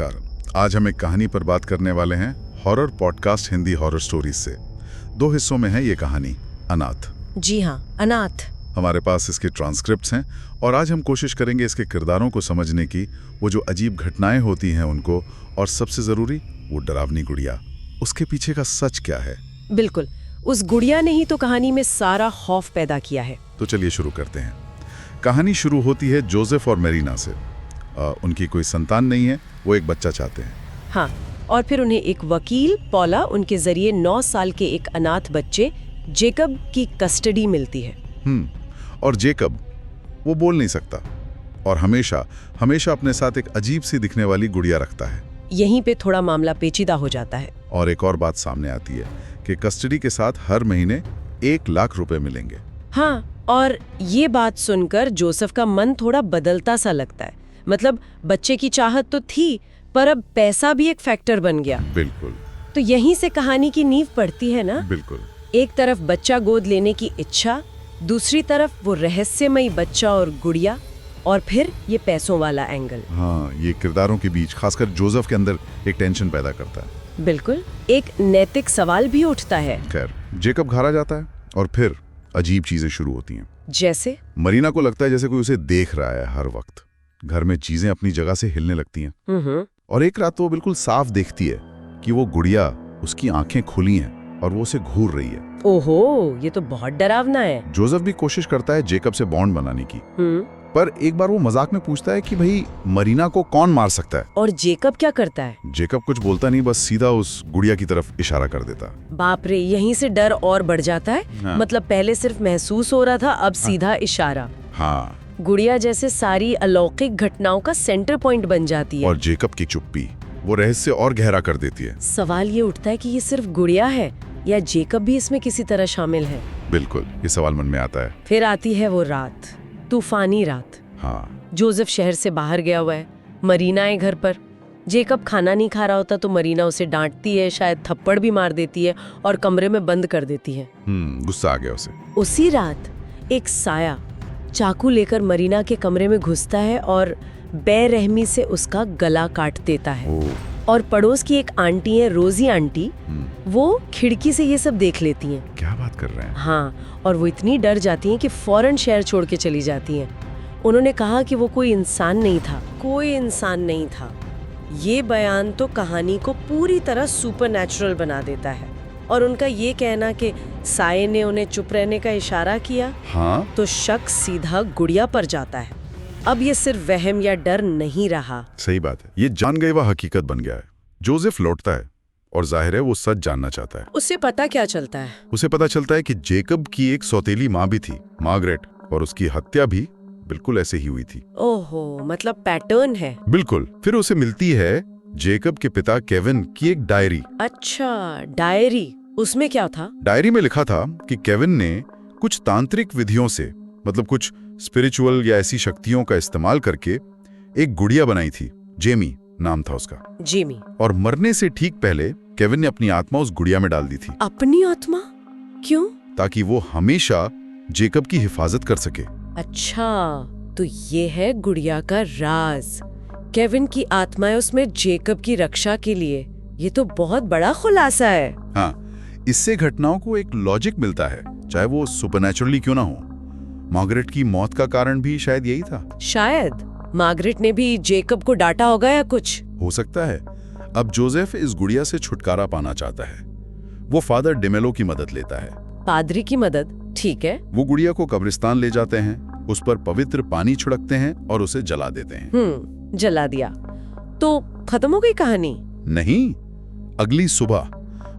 नमस्कार। आज हम एक कहानी पर बात करने वाले हैं horror podcast Hindi horror stories से। 2 हिस्सों में है ये कहानी, अनाथ। जी हाँ, अनाथ। हमारे पास इसके ट्रांसक्रिप्ट्स हैं और आज हम कोशिश करेंगे इसके किरदारों को समझने की, वो जो अजीब घटनाएं होती हैं उनको, और सबसे ज़रूरी वो डरावनी गुड़िया, उसके पीछे का सच क्या है। बिल्कुल, उस गुड़िया ने ही तो कहानी में सारा खौफ पैदा किया है। तो चलिए शुरू करते हैं। कहानी शुरू होती है जोसेफ और मेरीना से। उनकी कोई संतान नहीं है, वो एक बच्चा चाहते हैं। हाँ, और फिर उन्हें एक वकील पॉला उनके जरिए 9 साल के एक अनाथ बच्चे जेकब की कस्टडी मिलती है। और जेकब वो बोल नहीं सकता और हमेशा हमेशा अपने साथ एक अजीब सी दिखने वाली गुड़िया रखता है। यहीं पे थोड़ा मामला पेचीदा हो जाता है। और एक और बात सामने आती है कि कस्टडी के साथ हर महीने 1 लाख रुपए मिलेंगे। हाँ, और ये बात सुनकर जोसेफ का मन थोड़ा बदलता सा लगता है। मतलब बच्चे की चाहत तो थी, पर अब पैसा भी एक फैक्टर बन गया। बिल्कुल। तो यहीं से कहानी की नींव पड़ती है ना। बिल्कुल। एक तरफ बच्चा गोद लेने की इच्छा, दूसरी तरफ वो रहस्यमयी बच्चा और गुड़िया, और फिर ये पैसों वाला एंगल। हाँ, ये किरदारों के बीच खासकर जोसेफ के अंदर एक टेंशन पैदा करता है। बिल्कुल, एक नैतिक सवाल भी उठता है। खैर, जेकब घारा जाता है और फिर अजीब चीजें शुरू होती हैं। जैसे मरीना को लगता है जैसे कोई उसे देख रहा है हर वक्त। घर में चीजें अपनी जगह से हिलने लगती हैं। और एक रात तो वो बिल्कुल साफ देखती है कि वो गुड़िया, उसकी आंखें खुली हैं और वो उसे घूर रही है। ओहो, ये तो बहुत डरावना है। जोसेफ भी कोशिश करता है जेकब से बॉन्ड बनाने की, पर एक बार वो मजाक में पूछता है कि भाई मरीना को कौन मार सकता है। और जेकब क्या करता है? जेकब कुछ बोलता नहीं, बस सीधा उस गुड़िया की तरफ इशारा कर देता। बाप रे, यहीं से डर और बढ़ जाता है। हाँ। मतलब पहले सिर्फ महसूस हो रहा था, अब सीधा इशारा। हाँ। गुड़िया जैसे सारी अलौकिक घटनाओं का सेंटर पॉइंट बन जाती है। और जेकब की चुप्पी वो रहस्य और गहरा कर देती है। सवाल ये उठता है कि ये सिर्फ गुड़िया है या जेकब भी इसमें किसी तरह शामिल है। बिल्कुल, ये सवाल मन में आता है। फिर आती है वो रात, तूफानी रात। हाँ। जोसेफ शहर से बाहर गया हुआ है, मरीना है घर पर। जेकब खाना नहीं खा रहा होता तो मरीना उसे डांटती है, शायद थप्पड़ भी मार देती है और कमरे में बंद कर देती है। गुस्सा आ गया उसे। उसी रात एक साया चाकू लेकर मरीना के कमरे में घुसता है और बेरहमी से उसका गला काट देता है। और पड़ोस की एक आंटी है, रोजी आंटी, वो खिड़की से ये सब देख लेती हैं। क्या बात कर रहे हैं? हाँ, और वो इतनी डर जाती हैं कि फौरन शहर छोड़ के चली जाती हैं। उन्होंने कहा कि वो कोई इंसान नहीं था, कोई इंसान नहीं था। ये बयान तो कहानी को पूरी तरह सुपरनैचुरल बना देता है। और उनका ये कहना कि साये ने उन्हें चुप रहने का इशारा किया, हाँ? तो शक सीधा गुड़िया पर जाता है। अब ये सिर्फ वहम या डर नहीं रहा। सही बात है, ये जान गई वह हकीकत बन गया है। जोसेफ लौटता है और जाहिर है वो सच जानना चाहता है। उससे पता क्या चलता है? उसे पता चलता है कि जेकब की एक सौतेली माँ भी थी, मार्गरेट, और उसकी हत्या भी बिल्कुल ऐसे ही हुई थी। ओहो, मतलब पैटर्न है। बिल्कुल। फिर उसे मिलती है जेकब के पिता केविन की एक डायरी। अच्छा, डायरी। उसमें क्या था? डायरी में लिखा था कि केविन ने कुछ तांत्रिक विधियों से, मतलब कुछ स्पिरिचुअल या ऐसी शक्तियों का इस्तेमाल करके एक गुड़िया बनाई थी। जेमी नाम था उसका। जेमी। और मरने से ठीक पहले केविन ने अपनी आत्मा उस गुड़िया में डाल दी थी। अपनी आत्मा? क्यों? ताकि वो हमेशा जेकब की हिफाजत कर सके। अच्छा, तो ये है गुड़िया का राज। केविन की आत्मा उसमें जेकब की रक्षा के लिए। ये तो बहुत बड़ा खुलासा है। हाँ, इससे घटनाओं को एक लॉजिक मिलता है, चाहे वो सुपरनैचुरली क्यों ना हो। मार्गरेट की मौत का कारण भी शायद यही था। शायद मार्गरेट ने भी जेकब को डांटा होगा या कुछ। हो सकता है। अब जोसेफ इस गुड़िया से छुटकारा पाना चाहता है। वो फादर डिमेलो की मदद लेता है। पादरी की मदद? ठीक है। वो गुड़िया को कब्रिस्तान ले जाते हैं, उस पर पवित्र पानी छिड़कते हैं और उसे जला देते हैं। जला दिया तो खत्म हो गई कहानी? नहीं, अगली सुबह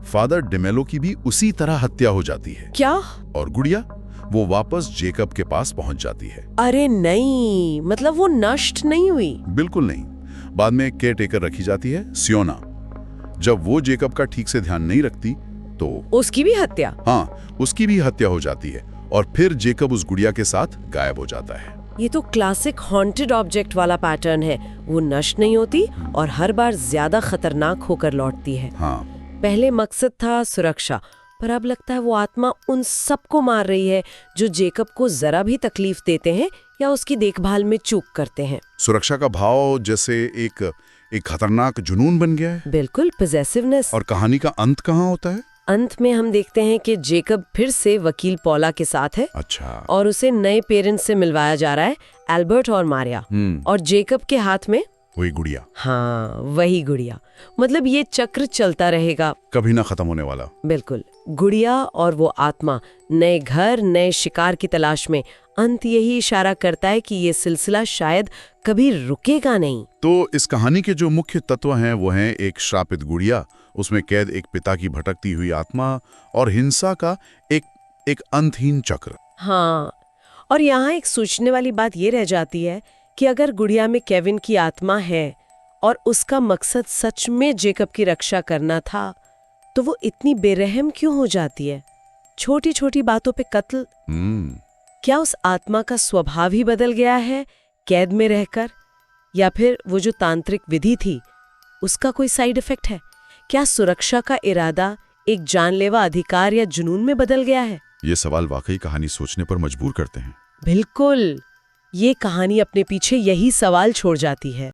फादर डिमेलो की भी उसी तरह हत्या हो जाती है। क्या? और गुड़िया वो वापस जेकब के पास पहुंच जाती है। अरे नहीं, मतलब वो नष्ट नहीं हुई? बिल्कुल नहीं। बाद में एक केयर टेकर रखी जाती है, सियोना। जब वो जेकब का ठीक से ध्यान नहीं रखती तो उसकी भी हत्या? हाँ, उसकी भी हत्या हो जाती है और फिर जेकब उस गुड़िया के साथ गायब हो जाता है। ये तो क्लासिक हॉन्टेड ऑब्जेक्ट वाला पैटर्न है। वो नष्ट नहीं होती और हर बार ज्यादा खतरनाक होकर लौटती है। हाँ। पहले मकसद था सुरक्षा, पर अब लगता है वो आत्मा उन सबको मार रही है जो जेकब को जरा भी तकलीफ देते हैं या उसकी देखभाल में चूक करते हैं। सुरक्षा का भाव जैसे एक एक खतरनाक जुनून बन गया है। बिल्कुल, पोजेसिवनेस। और कहानी का अंत कहाँ होता है? अंत में हम देखते हैं कि जेकब फिर से वकील पॉला के साथ है अच्छा। और उसे नए पेरेंट्स से मिलवाया जा रहा है, एल्बर्ट और मारिया। और जेकब के हाथ में वही गुड़िया। हाँ, वही गुड़िया। मतलब ये चक्र चलता रहेगा, कभी ना खत्म होने वाला। बिल्कुल। गुड़िया और वो आत्मा, नए घर, नए शिकार की तलाश में। अंत यही इशारा करता है कि ये सिलसिला शायद कभी रुकेगा नहीं। तो इस कहानी के जो मुख्य तत्व हैं वो हैं एक श्रापित गुड़िया, उसमें कैद एक पिता की भटकती हुई आत्मा और हिंसा का एक अंतहीन चक्र। हाँ, और यहाँ एक सोचने वाली बात ये रह जाती है कि अगर गुड़िया में केविन की आत्मा है और उसका मकसद सच में जेकब की रक्षा करना था, तो वो इतनी बेरहम क्यों हो जाती है? छोटी छोटी बातों पे कत्ल। क्या उस आत्मा का स्वभाव ही बदल गया है कैद में रहकर, या फिर वो जो तांत्रिक विधि थी उसका कोई साइड इफेक्ट है? क्या सुरक्षा का इरादा एक जानलेवा अधिकार या जुनून में बदल गया है? ये सवाल वाकई कहानी सोचने पर मजबूर करते हैं। बिल्कुल, ये कहानी अपने पीछे यही सवाल छोड़ जाती है।